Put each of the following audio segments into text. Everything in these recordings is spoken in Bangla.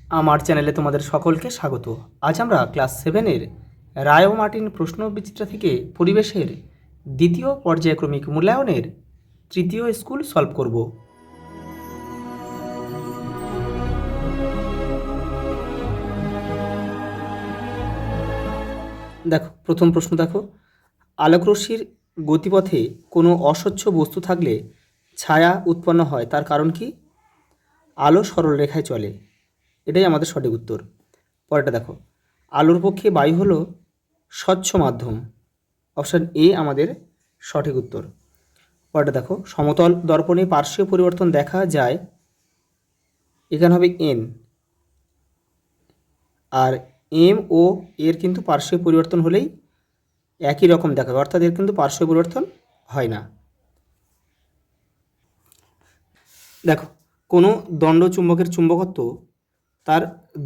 আমার চ্যানেলে তোমাদের সকলকে স্বাগত। আজ আমরা ক্লাস 7-এর রায় ও মার্টিন প্রশ্নবিচিত্রা থেকে পরিবেশের দ্বিতীয় পর্যায়ক্রমিক মূল্যায়নের তৃতীয় স্কুল সলভ করব। দেখো, প্রথম প্রশ্ন দেখো, আলোকরশ্মির গতিপথে কোনো অস্বচ্ছ বস্তু থাকলে ছায়া উৎপন্ন হয়, তার কারণ কি? আলো সরল রেখায় চলে, এটাই আমাদের সঠিক উত্তর। পরেরটা দেখো, আলোর পক্ষে বায়ু হলো স্বচ্ছ মাধ্যম, অপশান এ আমাদের সঠিক উত্তর। পরেরটা দেখো, সমতল দর্পণে পার্শ্বীয় পরিবর্তন দেখা যায়, এখানে হবে এন, আর এম ও এর কিন্তু পার্শ্বীয় পরিবর্তন হলেই একই রকম দেখাবে, অর্থাৎ এর কিন্তু পার্শ্বীয় পরিবর্তন হয় না। দেখো, কোনো দণ্ড চুম্বকের চুম্বকত্ব তার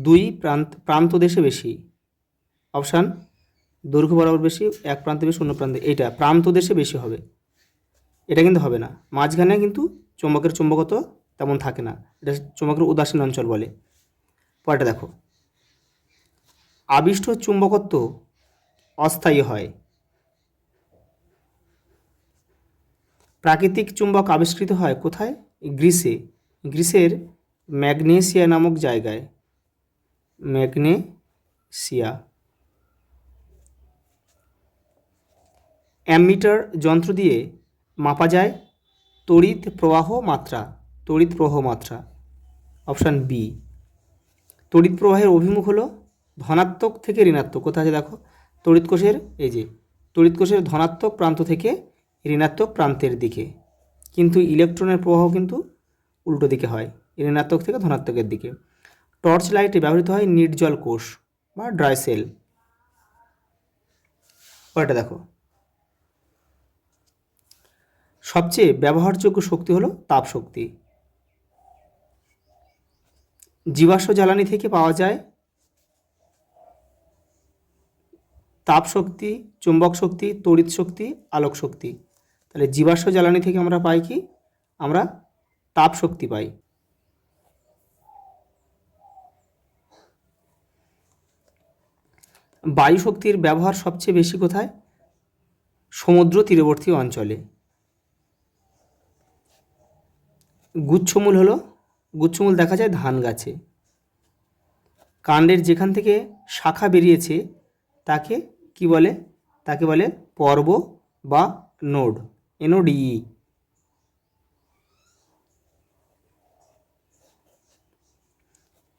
দুই প্রান্ত দেশে বেশি, অপশান দৈর্ঘ্য বরাবর বেশি, এক প্রান্তে বেশি, অন্য প্রান্তে, এইটা প্রান্ত দেশে বেশি হবে, এটা কিন্তু হবে না। মাঝখানে কিন্তু চুম্বকের চুম্বকত্ব তেমন থাকে না, এটা চুম্বকের উদাসীন অঞ্চল বলে। পরেরটা দেখো, আবিষ্ট চুম্বকত্ব অস্থায়ী হয়। প্রাকৃতিক চুম্বক আবিষ্কৃত হয় কোথায়? গ্রিসে। গ্রিসের ম্যাগনেসিয়া নামক জায়গায়, ম্যাগনেসিয়া। অ্যামমিটার যন্ত্র দিয়ে মাপা যায় তড়িৎ প্রবাহ মাত্রা, তড়িৎ প্রবাহ মাত্রা, অপশান বি। তড়িৎ প্রবাহের অভিমুখ হলো ধনাত্মক থেকে ঋণাত্মক, কোথায় আছে দেখো, তড়িৎ কোষের, এই যে তড়িৎ কোষের ধনাত্মক প্রান্ত থেকে ঋণাত্মক প্রান্তের দিকে, কিন্তু ইলেকট্রনের প্রবাহ কিন্তু উল্টো দিকে হয়, ঋণাত্মক থেকে ধনাত্মকের দিকে। টর্চ লাইটে ব্যবহৃত হয় নির্জল কোষ বা ড্রাই সেল। পরেরটা দেখো, সবচেয়ে ব্যবহারযোগ্য শক্তি হলো তাপ শক্তি। জীবাশ্ম জ্বালানি থেকে পাওয়া যায় তাপ শক্তি, চুম্বক শক্তি, তড়িৎ শক্তি, আলোক শক্তি। তাহলে জীবাশ্ম জ্বালানি থেকে আমরা পাই কি? আমরা তাপ শক্তি পাই। বায়ু শক্তির ব্যবহার সবচেয়ে বেশি কোথায়? সমুদ্র তীরবর্তী অঞ্চলে। গুচ্ছমূল হলো, গুচ্ছমূল দেখা যায় ধান গাছে। কাণ্ডের যেখান থেকে শাখা বেরিয়েছে তাকে কি বলে? তাকে বলে পর্ব বা নোড, NODE।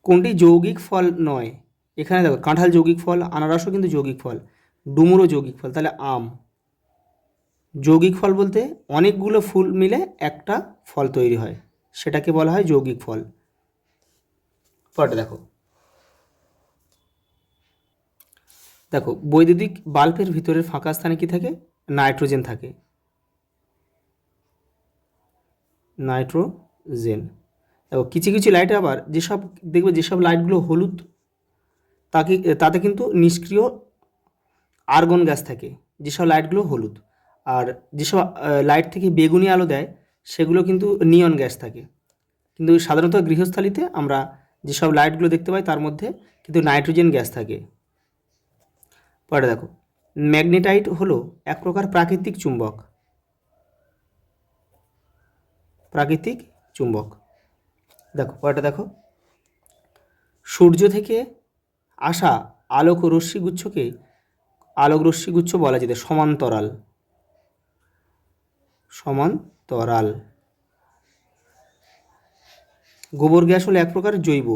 কোনটি যৌগিক ফল নয়? এখানে দেখো, কাঁঠাল যৌগিক ফল, আনারসও কিন্তু যৌগিক ফল, ডুমুরও যৌগিক ফল, তাহলে আম। যৌগিক ফল বলতে অনেকগুলো ফুল মিলে একটা ফল তৈরি হয়, সেটাকে বলা হয় যৌগিক ফল। পরেরটা দেখো, দেখো বৈদ্যুতিক বাল্বের ভিতরের ফাঁকা স্থানে কি থাকে? নাইট্রোজেন থাকে, নাইট্রোজেন। দেখো কিছু কিছু লাইটে আবার যেসব দেখবে, যেসব লাইটগুলো হলুদ তাতে কিন্তু নিষ্ক্রিয় আর্গন গ্যাস থাকে, যেসব লাইটগুলো হলুদ। আর যেসব লাইট থেকে বেগুনি আলো দেয় সেগুলো কিন্তু নিয়ন গ্যাস থাকে। কিন্তু সাধারণত গৃহস্থালিতে আমরা যেসব লাইটগুলো দেখতে পাই তার মধ্যে কিন্তু নাইট্রোজেন গ্যাস থাকে। পরে দেখো, ম্যাগনেটাইট হলো এক প্রকার প্রাকৃতিক চুম্বক, প্রাকৃতিক চুম্বক। দেখো পরেরটা দেখো, সূর্য থেকে আসা আলোক রশ্মিগুচ্ছকে আলোক রশ্মিগুচ্ছ বলা যেতে সমান্তরাল, সমান্তরাল। গোবর গ্যাস হলো এক প্রকার জৈব,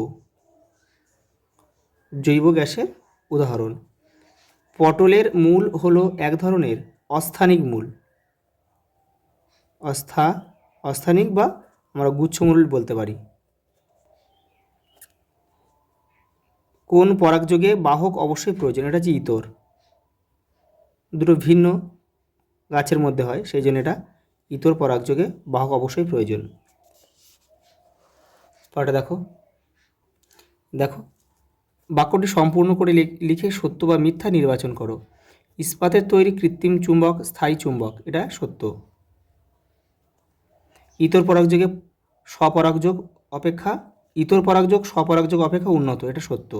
জৈব গ্যাসের উদাহরণ। পটলের মূল হলো এক ধরনের অস্থানিক মূল, অস্থানিক বা আমরা গুচ্ছমূল বলতে পারি। কোন পরাগযোগে বাহক অবশ্যই প্রয়োজন? এটা হচ্ছে ইতর, দুটো ভিন্ন গাছের মধ্যে হয়, সেই জন্য এটা ইতর পরাগযোগে বাহক অবশ্যই প্রয়োজন। পরেরটা দেখো, দেখো বাক্যটি সম্পূর্ণ করে লিখে সত্য বা মিথ্যা নির্বাচন করো। ইস্পাতের তৈরি কৃত্রিম চুম্বক স্থায়ী চুম্বক, এটা সত্য। ইতর পরাগযোগে স্বপরাগযোগ অপেক্ষা ইতর পরাগযোগ স্বপরাগযোগ অপেক্ষা উন্নত, এটা সত্য।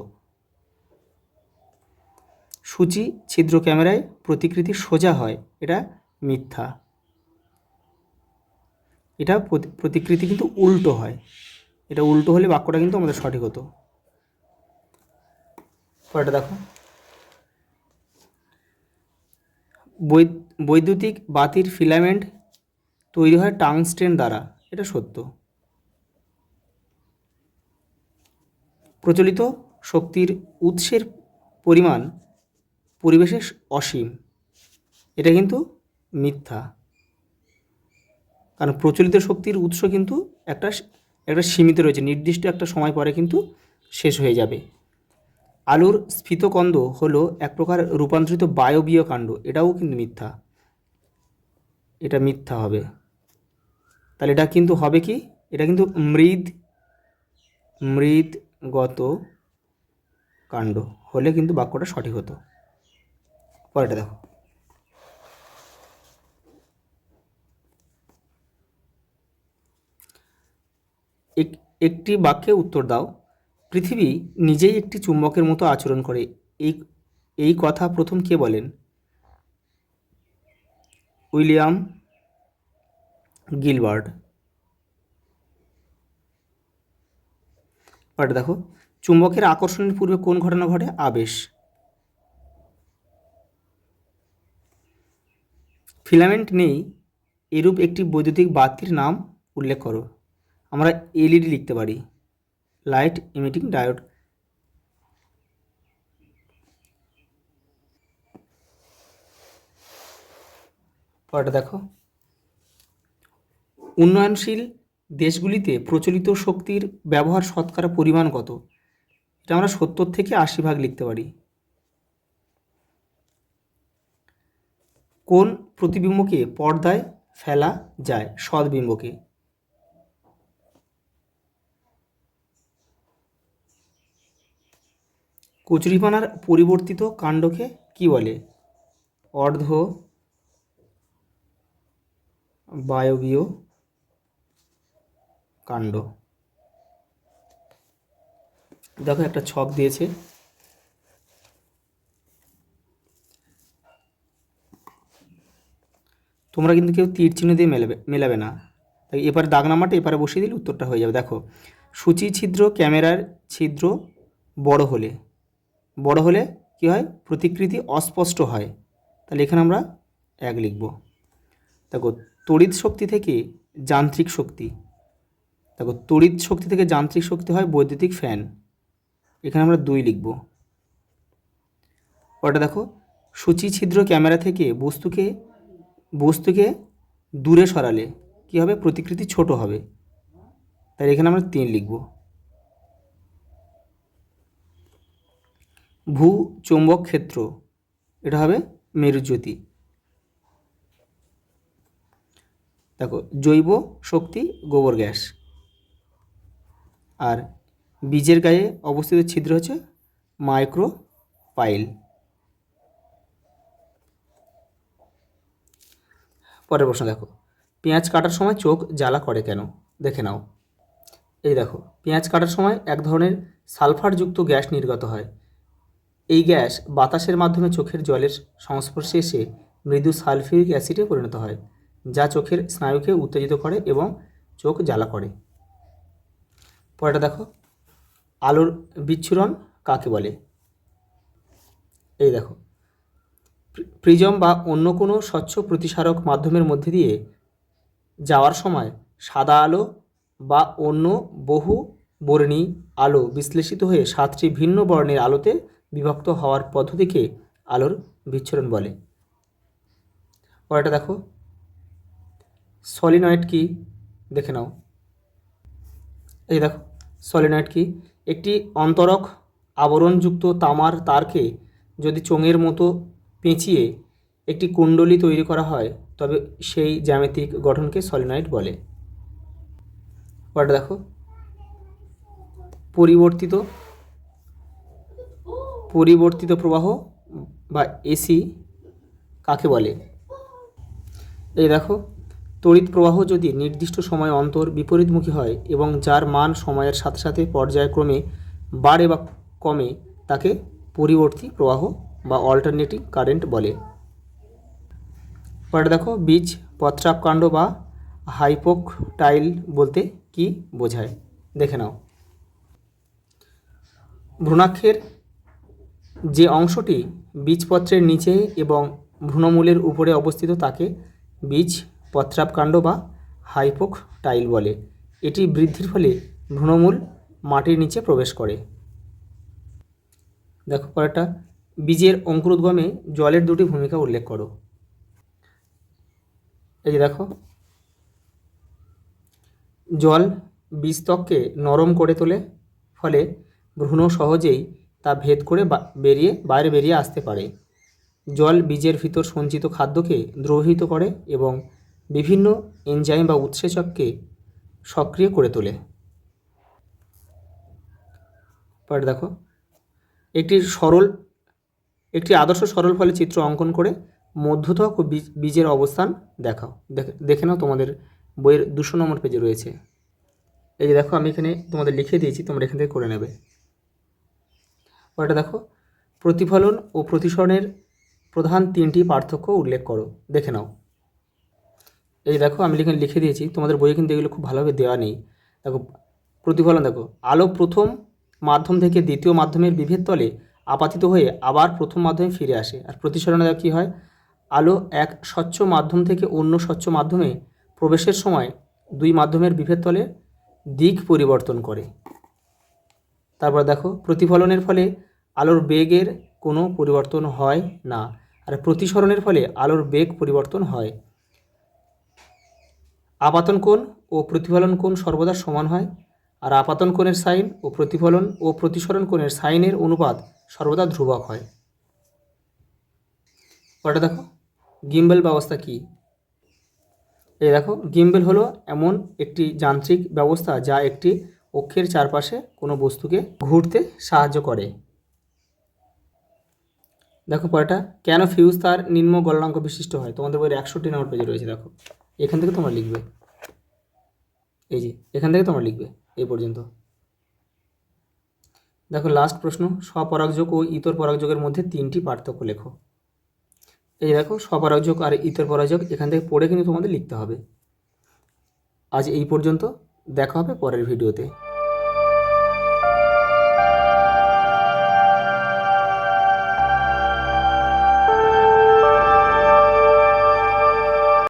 সূচি ছিদ্র ক্যামেরায় প্রতিকৃতি সোজা হয়, এটা মিথ্যা। এটা প্রতিকৃতি কিন্তু উল্টো হয়, এটা উল্টো হলে বাক্যটা কিন্তু আমাদের সঠিক হতো। পরেরটা দেখো, বৈদ্যুতিক বাতির ফিলামেন্ট তৈরি হয় টাংস্টেন দ্বারা, এটা সত্য। প্রচলিত শক্তির উৎসের পরিমাণ পরিবেশে অসীম, এটা কিন্তু মিথ্যা। কারণ প্রচলিত শক্তির উৎস কিন্তু একটা সীমিত রয়েছে, নির্দিষ্ট একটা সময় পরে কিন্তু শেষ হয়ে যাবে। আলুর স্ফীতকন্দ হলো এক প্রকার রূপান্তরিত বায়বীয় কাণ্ড, এটাও কিন্তু মিথ্যা, এটা মিথ্যা হবে। তাহলে এটা কিন্তু হবে কি, এটা কিন্তু মৃদগত কাণ্ড হলে কিন্তু বাক্যটা সঠিক হতো। পরেরটা দেখো, একটি বাক্যে উত্তর দাও। পৃথিবী নিজেই একটি চুম্বকের মতো আচরণ করে, এই কথা প্রথম কে বলেন? William Gilbert. পরেরটা দেখো, চুম্বকের আকর্ষণের পূর্বে কোন ঘটনা ঘটে? আবেশ। ফিলামেন্ট নেই এরূপ একটি বৈদ্যুতিক বাতির নাম উল্লেখ করো। আমরা এলইডি লিখতে পারি, লাইট ইমিটিং ডায়োড। পরেরটা দেখো, উন্নয়নশীল দেশগুলিতে প্রচলিত শক্তির ব্যবহার শতকরা পরিমাণ কত? এটা আমরা 70 থেকে 80% লিখতে পারি। কোন প্রতিবিম্বকে পর্দায় ফেলা যায়? সদ্বিম্বকে। কচুরিপানার পরিবর্তিত কাণ্ডকে কি বলে? অর্ধ বায়বীয় কাণ্ড। দেখো একটা ছক দিয়েছে, তোমরা কিন্তু কেউ তীর চিহ্ন দিয়ে মেলাবে না, তাই এপারে দাগ নাম্বারটা এপারে বসিয়ে দিলে উত্তরটা হয়ে যাবে। দেখো, সূচি ছিদ্র ক্যামেরার ছিদ্র বড় হলে কি হয়? প্রতিকৃতি অস্পষ্ট হয়, তাহলে এখানে আমরা 1 লিখব। দেখো, তড়িৎ শক্তি থেকে যান্ত্রিক শক্তি, দেখো তড়িৎ শক্তি থেকে যান্ত্রিক শক্তি হয় বৈদ্যুতিক ফ্যান, এখানে আমরা 2 লিখব। ওটা দেখো, সূচি ছিদ্র ক্যামেরা থেকে বস্তুকে দূরে সরালে কি হবে? প্রতিকৃতি ছোট হবে, তাই এখানে আমরা 3 লিখব। ভূ চৌম্বক ক্ষেত্র, এটা হবে মেরুজ্যোতি। দেখো, জৈব শক্তি গোবর গ্যাস, আর বীজের গায়ে অবস্থিত ছিদ্র হচ্ছে মাইক্রোপাইল। পরের প্রশ্ন দেখো, পেঁয়াজ কাটার সময় চোখ জ্বালা করে কেন? দেখে নাও। এই দেখো, পেঁয়াজ কাটার সময় এক ধরনের সালফারযুক্ত গ্যাস নির্গত হয়। এই গ্যাস বাতাসের মাধ্যমে চোখের জলের সংস্পর্শে এসে মৃদু সালফিউরিক অ্যাসিডে পরিণত হয়, যা চোখের স্নায়ুকে উত্তেজিত করে এবং চোখ জ্বালা করে। পরেরটা দেখো, আলোর বিচ্ছুরণ কাকে বলে? এই দেখো, প্রিজম বা অন্য কোনো স্বচ্ছ প্রতিসারক মাধ্যমের মধ্যে দিয়ে যাওয়ার সময় সাদা আলো বা অন্য বহু বর্ণী আলো বিশ্লেষিত হয়ে 7টি ভিন্ন বর্ণের আলোতে বিভক্ত হওয়ার পদ্ধতিকে আলোর বিচ্ছুরণ বলে। পরেরটা দেখো, সলিনয়েড কি? দেখে নাও। এই দেখো, সলিনয়েড কি? একটি অন্তরক আবরণযুক্ত তামার তারকে যদি চোঙের মতো পেঁচিয়ে একটি কুণ্ডলী তৈরি করা হয়, তবে সেই জ্যামিতিক গঠনকে সলিনয়েড বলে। পরেরটা দেখো, পরিবর্তিত প্রবাহ বা এসি কাকে বলে? এই দেখো, তড়িৎ প্রবাহ যদি নির্দিষ্ট সময় অন্তর বিপরীতমুখী হয় এবং যার মান সময়ের সাথে সাথে পর্যায়ক্রমে বাড়ে বা কমে তাকে পরিবর্তী প্রবাহ বা অল্টারনেটিং কারেন্ট বলে। পরে দেখো বীজ পত্রাপকাণ্ড বা হাইপোকটাইল বলতে কি বোঝায় দেখে নাও। ভ্রূণাক্ষের যে অংশটি বীজপত্রের নিচে এবং ভ্রূণমূলের উপরে অবস্থিত তাকে বীজ পত্রাপকাণ্ড বা হাইপোকটাইল বলে। এটি বৃদ্ধির ফলে ভ্রূণমূল মাটির নিচে প্রবেশ করে। দেখো পরেরটা, বীজের অঙ্কুরোদ্গমে জলের দুটি ভূমিকা উল্লেখ করো। এই যে দেখো, জল বীজত্বককে নরম করে তোলে, ফলে ভ্রূণ সহজেই তা ভেদ করে বাইরে বেরিয়ে আসতে পারে। জল বীজের ভিতর সঞ্চিত খাদ্যকে দ্রবীভূত করে এবং বিভিন্ন এনজাইম বা উৎসেচককে সক্রিয় করে তোলে। পরে দেখো, একটি আদর্শ সরল ফলে চিত্র অঙ্কন করে মধ্যত্বক ও বীজের অবস্থান দেখাও। দেখে নাও, তোমাদের বইয়ের 200 নম্বর পেজে রয়েছে। এই যে দেখো, আমি এখানে তোমাদের লিখে দিয়েছি, তোমরা এখান থেকে করে নেবে। পরেটা দেখো, প্রতিফলন ও প্রতিসরণের প্রধান 3টি পার্থক্য উল্লেখ করো। দেখে নাও। এই দেখো, আমি এখানে লিখে দিয়েছি, তোমাদের বইয়ে কিন্তু এগুলো খুব ভালোভাবে দেওয়া নেই। দেখো প্রতিফলন, দেখো আলো প্রথম মাধ্যম থেকে দ্বিতীয় মাধ্যমের বিভেদ তলে আপাতিত হয়ে আবার প্রথম মাধ্যমে ফিরে আসে। আর প্রতিসরণে দেখো কী হয়, আলো এক স্বচ্ছ মাধ্যম থেকে অন্য স্বচ্ছ মাধ্যমে প্রবেশের সময় দুই মাধ্যমের বিভেদ তলে দিক পরিবর্তন করে। তারপর দেখো, প্রতিফলনের ফলে আলোর বেগের কোনো পরিবর্তন হয় না, আর প্রতিসরণের ফলে আলোর বেগ পরিবর্তন হয়। আপাতন কোণ ও প্রতিফলন কোণ সর্বদা সমান হয়, আর আপাতন কোণের সাইন ও প্রতিফলন ও প্রতিসরণ কোণের সাইনের অনুপাত সর্বদা ধ্রুবক হয়। ওটা দেখো, গিম্বল ব্যবস্থা কি। এই দেখো, গিম্বল হলো এমন একটি যান্ত্রিক ব্যবস্থা যা একটি অক্ষের চারপাশে কোনো বস্তুকে ঘুরতে সাহায্য করে। দেখো পরেটা, কেন ফিউজ তার নিম্ন গলনাঙ্ক বিশিষ্ট হয়। তোমাদের বইয়ের 61 নম্বর পেজে রয়েছে। দেখো এখান থেকে তোমরা লিখবে, এই যে এখান থেকে তোমরা লিখবে এই পর্যন্ত। দেখো লাস্ট প্রশ্ন, স্বপরাগযোগ ও ইতর পরাগযোগের মধ্যে 3টি পার্থক্য লেখো। এই দেখো, স্বপরাগযোগ আর ইতর পরাগযোগ এখান থেকে পড়ে কিন্তু তোমাদের লিখতে হবে। আজ এই পর্যন্ত, দেখা হবে পরের ভিডিওতে।